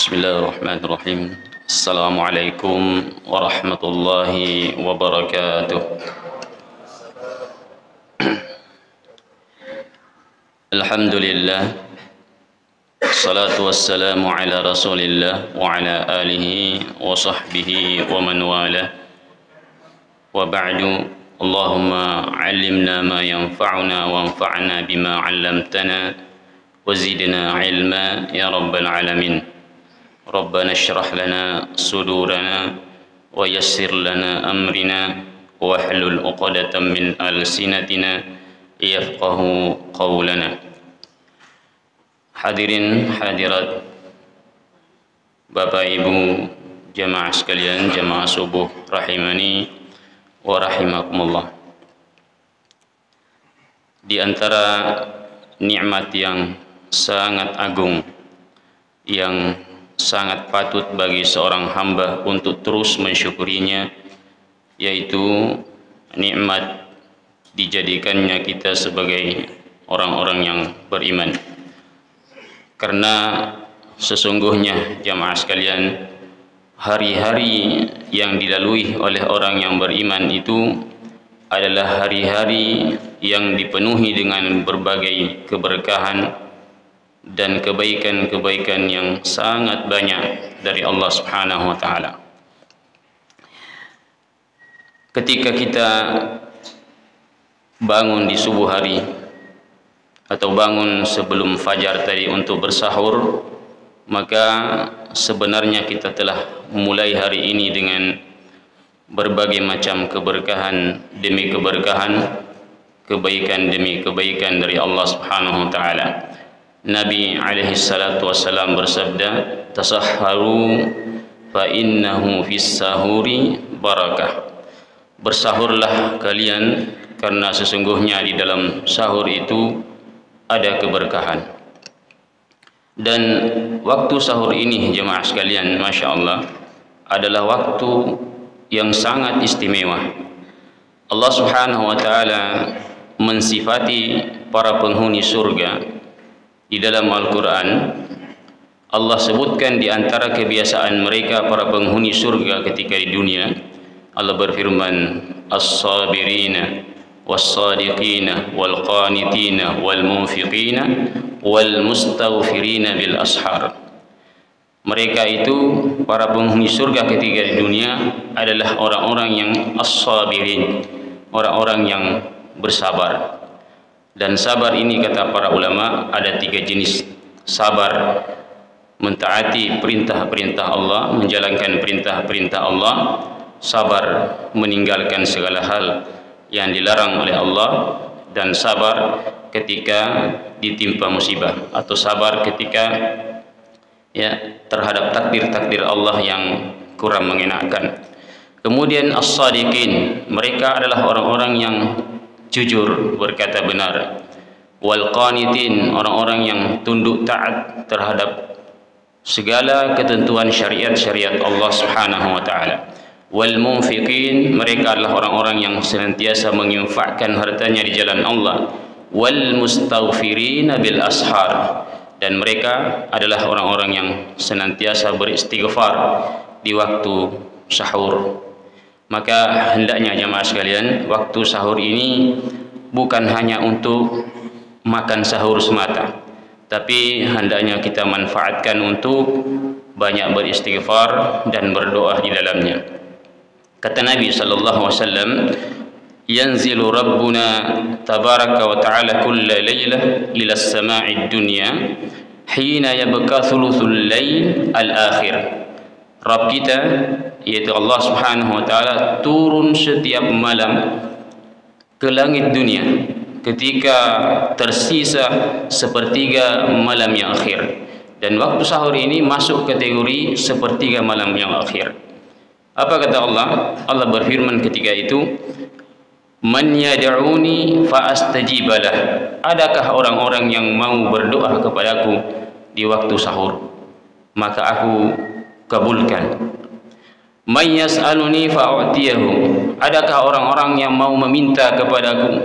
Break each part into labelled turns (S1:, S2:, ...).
S1: Bismillahirrahmanirrahim. Assalamualaikum warahmatullahi wabarakatuh. Alhamdulillah. Salatu wassalamu ala Rasulillah wa ala alihi wa sahbihi wa man wala. Wa ba'du. Allahumma 'allimna ma yanfa'una wanfa'na bima 'allamtana wa zidna 'ilma ya rabbal alamin. ربنا اشرح لنا صدورنا ويسر لنا أمرنا واحلل عقدة من ألسنتنا يفقه قولنا. Hadirin hadirat, Bapak Ibu jamaah sekalian, jamaah subuh rahimani wa rahimakumullah. Di antara nikmat yang sangat agung yang sangat patut bagi seorang hamba untuk terus mensyukurinya, yaitu nikmat dijadikannya kita sebagai orang-orang yang beriman. Karena sesungguhnya jamaah sekalian, hari-hari yang dilalui oleh orang yang beriman itu adalah hari-hari yang dipenuhi dengan berbagai keberkahan dan kebaikan-kebaikan yang sangat banyak dari Allah Subhanahu wa taala. Ketika kita bangun di subuh hari atau bangun sebelum fajar tadi untuk bersahur, maka sebenarnya kita telah mulai hari ini dengan berbagai macam keberkahan demi keberkahan, kebaikan demi kebaikan dari Allah Subhanahu wa taala. Nabi alaihi salatu wassalam bersabda, tasahharu fa innahu fis sahuri barakah. Bersahurlah kalian karena sesungguhnya di dalam sahur itu ada keberkahan. Dan waktu sahur ini jemaah sekalian, Masya Allah, adalah waktu yang sangat istimewa. Allah Subhanahu wa taala mensifati para penghuni surga. Di dalam Al-Quran, Allah sebutkan di antara kebiasaan mereka para penghuni surga ketika di dunia. Allah berfirman, as-sabirina was-sadiqina wal-qanitina wal-munfiqina wal-mustaghfirina bil ashar. Mereka itu para penghuni surga ketika di dunia adalah orang-orang yang as-sabirin, orang-orang yang bersabar. Dan sabar ini kata para ulama ada 3 jenis. Sabar mentaati perintah-perintah Allah, menjalankan perintah-perintah Allah. Sabar meninggalkan segala hal yang dilarang oleh Allah. Dan sabar ketika ditimpa musibah, atau sabar ketika terhadap takdir-takdir Allah yang kurang mengenakan. Kemudian as-sadiqin, mereka adalah orang-orang yang jujur, berkata benar. Wal qanitin, orang-orang yang tunduk taat terhadap segala ketentuan syariat-syariat Allah Subhanahu wa taala. Wal munfiqin, mereka adalah orang-orang yang senantiasa menginfakkan hartanya di jalan Allah. Wal mustaghfirina bil ashar, dan mereka adalah orang-orang yang senantiasa beristighfar di waktu sahur. Maka hendaknya jemaah sekalian, waktu sahur ini bukan hanya untuk makan sahur semata, tapi hendaknya kita manfaatkan untuk banyak beristighfar dan berdoa di dalamnya. Kata Nabi sallallahu alaihi wasallam, yanzilu rabbuna tabaraka wa ta'ala kulla lailah ila as-sama'id dunya hina yabqa thuluthul lail al-akhir. Rabb kita, yaitu Allah Subhanahu wa taala, turun setiap malam ke langit dunia ketika tersisa sepertiga malam yang akhir. Dan waktu sahur ini masuk kategori sepertiga malam yang akhir. Apa kata Allah? Allah berfirman ketika itu, man yad'uni fa astajibalah. Adakah orang-orang yang mau berdoa kepadaku di waktu sahur, maka aku kabulkan. Man yas'aluni fa'utiyahu. Adakah orang-orang yang mau meminta kepadaku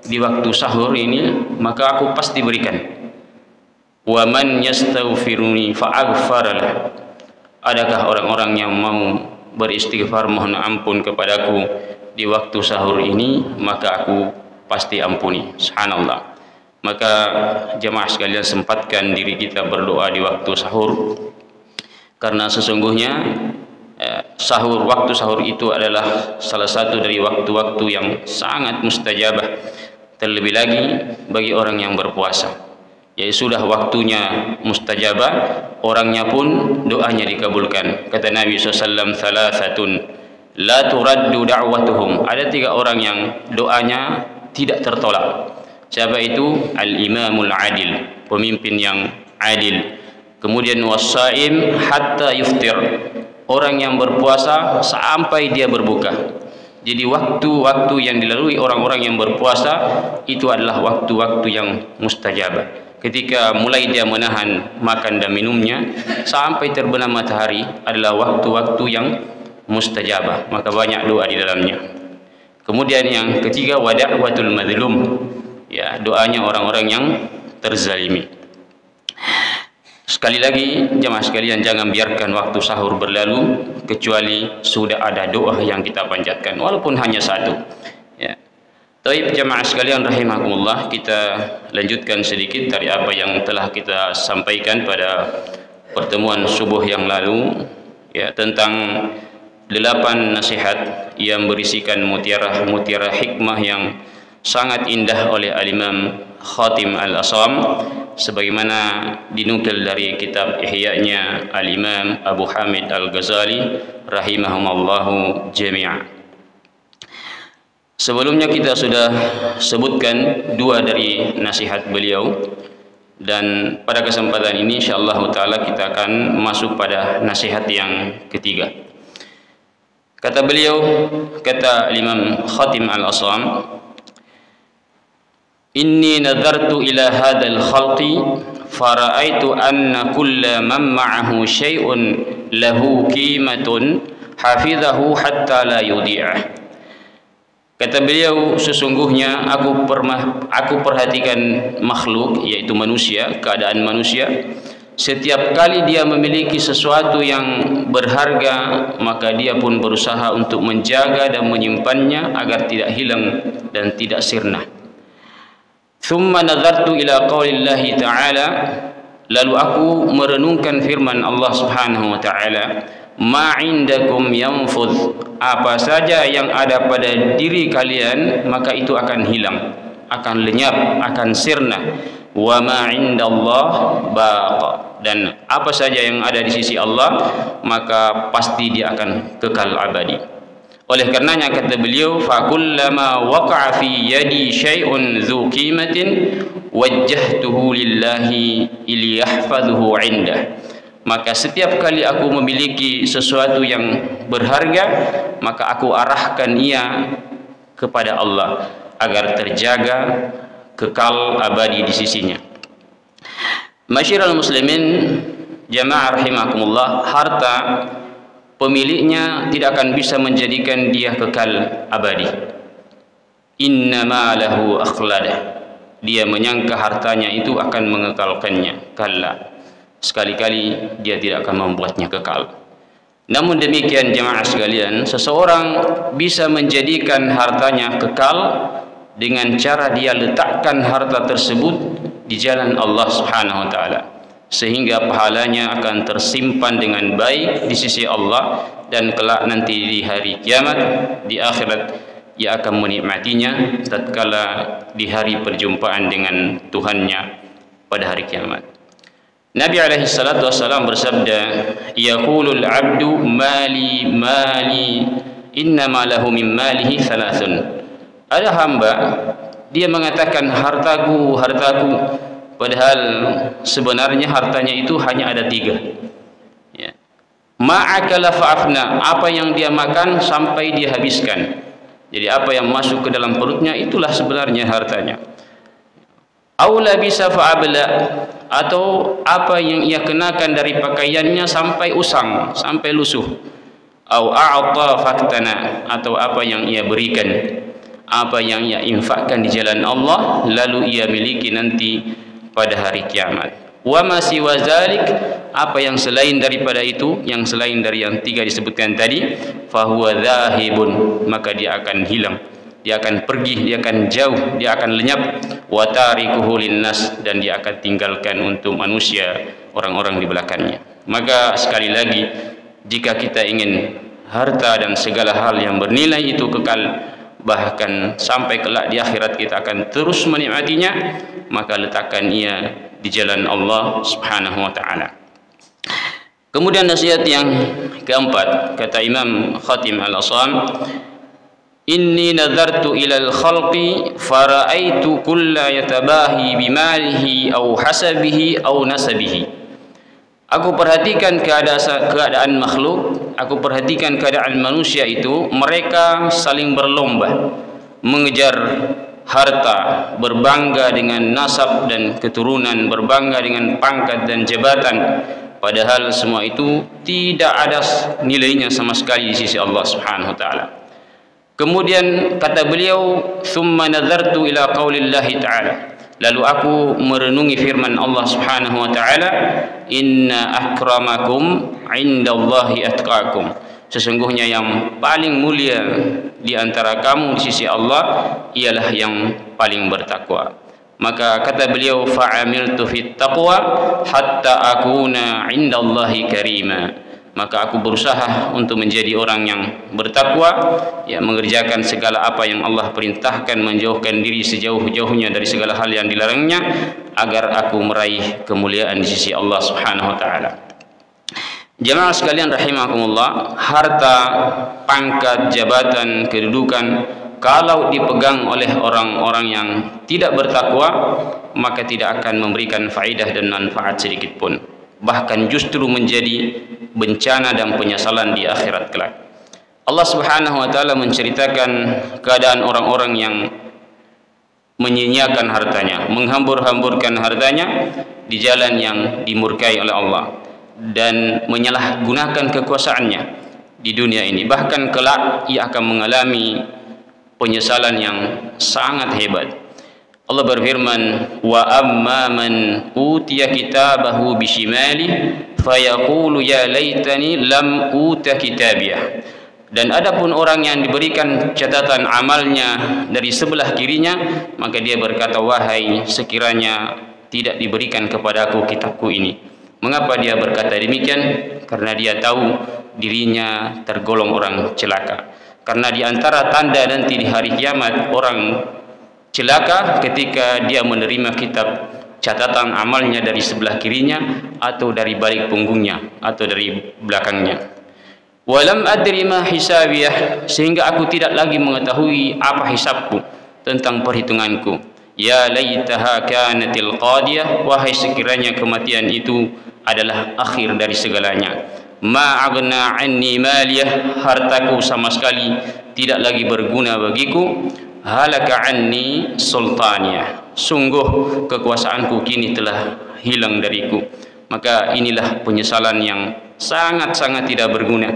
S1: di waktu sahur ini, maka aku pasti berikan. Wa man yastaghfiruni fa'aghfar lah. Adakah orang-orang yang mau beristighfar mohon ampun kepadaku di waktu sahur ini, maka aku pasti ampuni. Subhanallah. Maka jemaah sekalian, sempatkan diri kita berdoa di waktu sahur, karena sesungguhnya waktu sahur itu adalah salah satu dari waktu-waktu yang sangat mustajabah, terlebih lagi bagi orang yang berpuasa. Ya, sudah waktunya mustajabah, orangnya pun doanya dikabulkan. Kata Nabi SAW, thalathatun la turaddu da'watuhum. Ada 3 orang yang doanya tidak tertolak. Siapa itu? Al-imamul adil, pemimpin yang adil. Kemudian was-saim hatta yuftir, orang yang berpuasa sampai dia berbuka. Jadi waktu-waktu yang dilalui orang-orang yang berpuasa itu adalah waktu-waktu yang mustajabah. Ketika mulai dia menahan makan dan minumnya sampai terbenam matahari adalah waktu-waktu yang mustajabah, maka banyak doa di dalamnya. Kemudian yang ketiga, wada'watul madlum, ya, doanya orang-orang yang terzalimi. Sekali lagi jemaah sekalian, jangan biarkan waktu sahur berlalu kecuali sudah ada doa yang kita panjatkan, walaupun hanya satu. Ya. Baik jemaah sekalian rahimakumullah, kita lanjutkan sedikit dari apa yang telah kita sampaikan pada pertemuan subuh yang lalu, ya, tentang 8 nasihat yang berisikan mutiara-mutiara hikmah yang sangat indah oleh Al-Imam Khatim Al-Asam, sebagaimana dinukil dari kitab Ihya-nya Al-Imam Abu Hamid Al-Ghazali rahimahumallahu jami'an. Sebelumnya kita sudah sebutkan 2 dari nasihat beliau, dan pada kesempatan ini insyaallah taala kita akan masuk pada nasihat yang ketiga. Kata beliau, kata Imam Khatim Al-Asam, inni nadartu ila hadzal khalqi fara'aitu anna kulla man ma'ahu syai'un lahu qimatun hafizahu hatta la yudhi'ah. Kata beliau, sesungguhnya aku perhatikan makhluk, yaitu manusia, keadaan manusia. Setiap kali dia memiliki sesuatu yang berharga, maka dia pun berusaha untuk menjaga dan menyimpannya agar tidak hilang dan tidak sirna. Thumma nazartu ila qaulillahi ta'ala, lalu aku merenungkan firman Allah Subhanahu wa ta'ala, ma indakum yanfudh, apa saja yang ada pada diri kalian maka itu akan hilang, akan lenyap, akan sirna. Wa ma indallah baq, dan apa saja yang ada di sisi Allah maka pasti dia akan kekal abadi. Oleh karenanya kata beliau, fa kullama waqa'a fi yadi syai'un dzu qimatin wajjahtuhu lillahi liyahfadhuhu 'indah. Maka setiap kali aku memiliki sesuatu yang berharga, maka aku arahkan ia kepada Allah agar terjaga kekal abadi di sisinya. Masyiral muslimin jamaah rahimakumullah, harta pemiliknya tidak akan bisa menjadikan dia kekal abadi. Innama lahu akhladah, dia menyangka hartanya itu akan mengekalkannya. Kalla, sekali-kali dia tidak akan membuatnya kekal. Namun demikian jemaah sekalian, seseorang bisa menjadikan hartanya kekal dengan cara dia letakkan harta tersebut di jalan Allah Subhanahu wa taala, sehingga pahalanya akan tersimpan dengan baik di sisi Allah, dan kelak nanti di hari kiamat, di akhirat, ia akan menikmatinya tatkala di hari perjumpaan dengan Tuhannya pada hari kiamat. Nabi alaihi salatu wassalam bersabda, yaqulul abdu mali mali innama lahu min malihi thalathun. Ada hamba, dia mengatakan hartaku, hartaku, padahal sebenarnya hartanya itu hanya ada 3. Ya. Ma'akala fa'afna, apa yang dia makan sampai dia habiskan. Jadi apa yang masuk ke dalam perutnya itulah sebenarnya hartanya. Aula bisa fa'abla, atau apa yang ia kenakan dari pakaiannya sampai usang, sampai lusuh. Au a'ta faktana, atau apa yang ia berikan, apa yang ia infakkan di jalan Allah lalu ia miliki nanti pada hari kiamat. Wa ma siwa zalik, apa yang selain daripada itu, yang selain dari yang tiga disebutkan tadi, fahuwa dhahibun, maka dia akan hilang, dia akan pergi, dia akan jauh, dia akan lenyap. Wa tarikuhu linnas, dan dia akan tinggalkan untuk manusia, orang-orang di belakangnya. Maka sekali lagi, jika kita ingin harta dan segala hal yang bernilai itu kekal, bahkan sampai kelak di akhirat kita akan terus menikmatinya, maka letakkan ia di jalan Allah Subhanahu wa taala. Kemudian nasihat yang keempat, kata Imam Khatim Al-Asam, inni nadartu ilal khalqi fara'aitu kulla yatabahi bimalihi aw hasabihi aw nasabihi. Aku perhatikan keadaan makhluk, aku perhatikan keadaan manusia itu, mereka saling berlomba mengejar harta, berbangga dengan nasab dan keturunan, berbangga dengan pangkat dan jabatan, padahal semua itu tidak ada nilainya sama sekali di sisi Allah Subhanahu wa taala. Kemudian kata beliau, "Tsumma nadartu ila qaulillahi ta'ala." Lalu aku merenungi firman Allah Subhanahu wa taala, "Inna akramakum 'indallahi atqakum." Sesungguhnya yang paling mulia di antara kamu di sisi Allah ialah yang paling bertakwa. Maka kata beliau, "Fa'amiltu fit taqwa hatta akuna 'indallahi karima." Maka aku berusaha untuk menjadi orang yang bertakwa, ya, mengerjakan segala apa yang Allah perintahkan, menjauhkan diri sejauh-jauhnya dari segala hal yang dilarangnya, agar aku meraih kemuliaan di sisi Allah Subhanahu wa taala. Jemaah sekalian rahimakumullah, harta, pangkat, jabatan, kedudukan, kalau dipegang oleh orang-orang yang tidak bertakwa, maka tidak akan memberikan faedah dan manfaat sedikit pun, bahkan justru menjadi bencana dan penyesalan di akhirat kelak. Allah Subhanahu wa taala menceritakan keadaan orang-orang yang menyia-nyiakan hartanya, menghambur-hamburkan hartanya di jalan yang dimurkai oleh Allah, dan menyalahgunakan kekuasaannya di dunia ini. Bahkan kelak ia akan mengalami penyesalan yang sangat hebat. Allah berfirman, "Wa amma man utiya kitabahu bishimali fayaqulu ya laitani lam uta kitabiyah." Dan adapun orang yang diberikan catatan amalnya dari sebelah kirinya, maka dia berkata, "Wahai, sekiranya tidak diberikan kepadaku kitabku ini." Mengapa dia berkata demikian? Karena dia tahu dirinya tergolong orang celaka. Karena di antara tanda nanti di hari kiamat orang celaka ketika dia menerima kitab catatan amalnya dari sebelah kirinya atau dari balik punggungnya atau dari belakangnya. Walam adri ma hisabiyah, sehingga aku tidak lagi mengetahui apa hisabku, tentang perhitunganku. Ya laitaha kanatil qadiyah, wahai sekiranya kematian itu adalah akhir dari segalanya. Ma aghna anni maliyah, hartaku sama sekali tidak lagi berguna bagiku. Halaka anni sultaniyah, sungguh kekuasaanku kini telah hilang dariku. Maka inilah penyesalan yang sangat-sangat tidak berguna.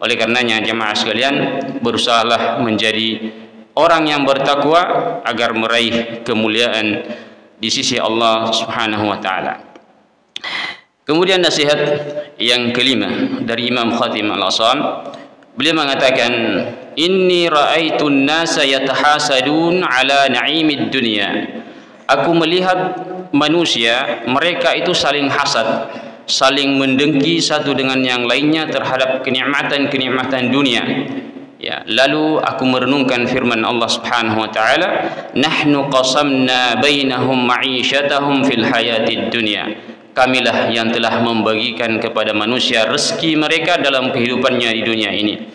S1: Oleh karenanya jemaah sekalian, berusahalah menjadi orang yang bertakwa agar meraih kemuliaan di sisi Allah Subhanahu wa taala. Kemudian nasihat yang kelima dari Imam Khatim Al-Asam, beliau mengatakan, "Inni ra'aitun nasa yatahasadun ala na'imid dunya." Aku melihat manusia, mereka itu saling hasad, saling mendengki satu dengan yang lainnya terhadap kenikmatan-kenikmatan dunia. Ya, lalu aku merenungkan firman Allah Subhanahu wa taala, "Nahnu qasamna bainahum ma'isyatahum fil hayatid dunya." Kamilah yang telah membagikan kepada manusia rezeki mereka dalam kehidupannya di dunia ini.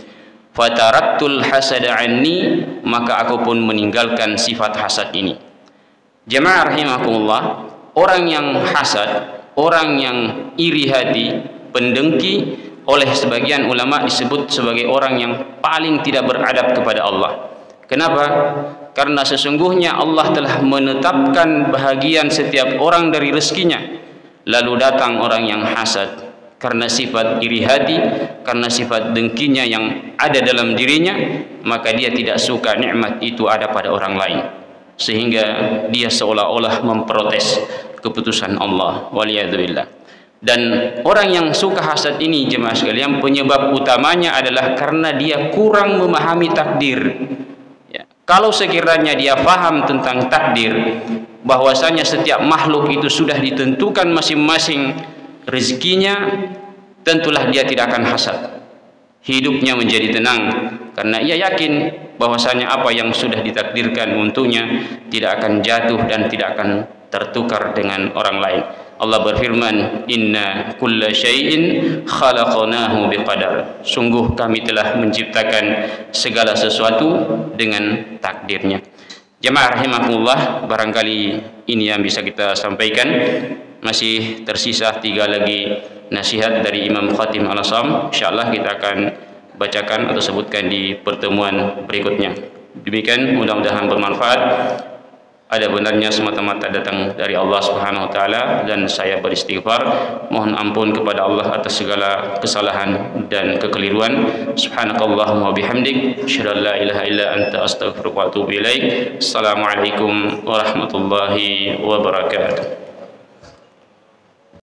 S1: Fataraktul hasada anni, maka aku pun meninggalkan sifat hasad ini. Jemaah rahimakumullah, orang yang hasad, orang yang iri hati, pendengki, oleh sebagian ulama disebut sebagai orang yang paling tidak beradab kepada Allah. Kenapa? Karena sesungguhnya Allah telah menetapkan bahagian setiap orang dari rezekinya. Lalu datang orang yang hasad karena sifat iri hati, karena sifat dengkinya yang ada dalam dirinya, maka dia tidak suka nikmat itu ada pada orang lain, sehingga dia seolah-olah memprotes keputusan Allah. Waliyadzubillah. Dan orang yang suka hasad ini jemaah sekalian, penyebab utamanya adalah karena dia kurang memahami takdir. Ya. Kalau sekiranya dia faham tentang takdir, bahwasanya setiap makhluk itu sudah ditentukan masing-masing rezekinya, tentulah dia tidak akan hasad. Hidupnya menjadi tenang karena ia yakin bahwasanya apa yang sudah ditakdirkan untuknya tidak akan jatuh dan tidak akan tertukar dengan orang lain. Allah berfirman, inna kulla syai'in khalaqnahu biqadar. Sungguh kami telah menciptakan segala sesuatu dengan takdirnya. Jemaah rahimakumullah, barangkali ini yang bisa kita sampaikan. Masih tersisa 3 lagi nasihat dari Imam Khatim Al-Asam. InsyaAllah kita akan bacakan atau sebutkan di pertemuan berikutnya. Demikian, mudah-mudahan bermanfaat. Ada benarnya semata-mata datang dari Allah Subhanahu wa taala, dan saya beristighfar mohon ampun kepada Allah atas segala kesalahan dan kekeliruan. Subhanakallahumma bihamdik, asyhadu an la ilaha illa anta, astaghfiruka wa atubu ilaik. Assalamualaikum warahmatullahi wabarakatuh.